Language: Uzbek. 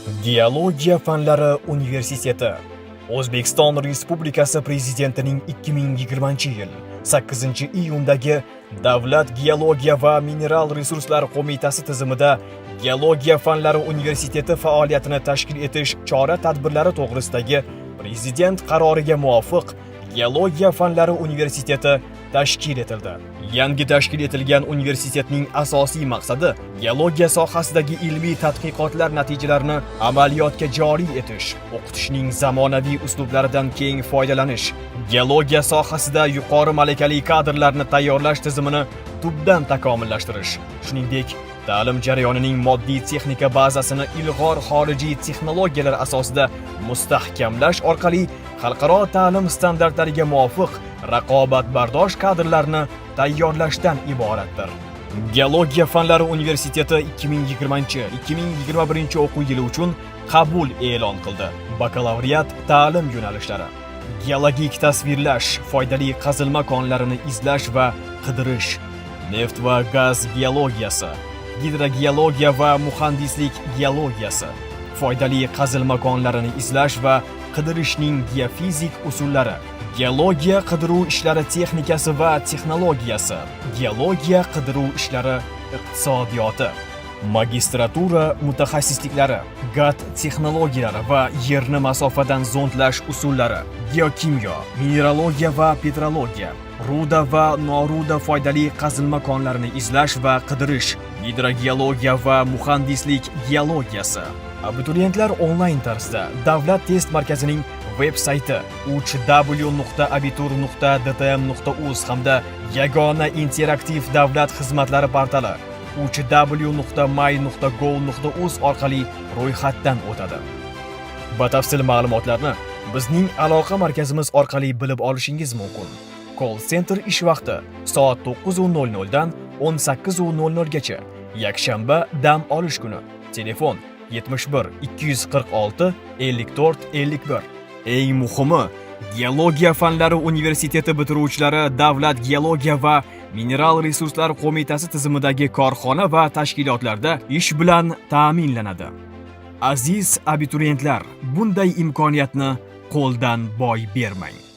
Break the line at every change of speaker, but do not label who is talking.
Geologiya fanlari universiteti O'zbekiston Respublikasi Prezidentining 2020-yil 8-iyundagi Davlat geologiya va mineral resurslar qo'mitasi tizimida Geologiya fanlari universiteti faoliyatini tashkil etish chora-tadbirlari to'g'risidagi Prezident qaroriga muvofiq Geologiya fanlari universiteti tashkil etildi. Yangi tashkil etilgan universitetning asosiy maqsadi geologiya sohasidagi ilmiy tadqiqotlar natijalarini amaliyotga joriy etish, o'qitishning zamonaviy uslublaridan keng foydalanish, geologiya sohasida yuqori malakali kadrlarni tayyorlash tizimini tubdan takomillashtirish, shuningdek, ta'lim jarayonining moddiy texnika bazasini ilg'or xorijiy texnologiyalar asosida mustahkamlash orqali xalqaro ta'lim standartlariga muvofiq raqobatbardosh kadrlarni tayyorlashdan iboratdir. Geologiya fanlari universiteti 2020-2021 o'quv yili uchun qabul e'lon qildi. Bakalavriat ta'lim yo'nalishlari: geologik tasvirlash, foydali qazilma konlarini izlash va qidirish, neft va gaz geologiyasi, gidrogeologiya va muhandislik geologiyasi, foydali qazilma konlarini izlash va qidirishning geofizik usullari, geologiya qidiruv ishlari texnikasi va texnologiyasi, geologiya qidiruv ishlari iqtisodiyoti, magistratura mutaxassisliklari, GAT texnologiyalari va yerni masofadan zondlash usullari, geokimyo, mineralogiya va petrologiya, ruda va noruda foydali qazilma konlarini izlash va qidirish, gidrogeologiya va muhandislik geologiyasi. Abituriyentlar onlayn tarzda Davlat test markazining veb-sayti www.abitur.dtm.uz hamda yagona interaktiv davlat xizmatlari portali www.may.gov.uz orqali ro'yxatdan o'tadi. Batafsil ma'lumotlarni bizning aloqa markazimiz orqali bilib olishingiz mumkin. Call center ish vaqti soat 9:00 dan 18:00 gacha. Yakshanba dam olish kuni. Telefon 71 246 54 51. Eng muhimi, Geologiya fanlari universiteti bitiruvchilari Davlat geologiya va mineral resurslar qo'mitasi tizimidagi korxona va tashkilotlarda ish bilan ta'minlanadi. Aziz abituriyentlar, bunday imkoniyatni qo'ldan boy bermang.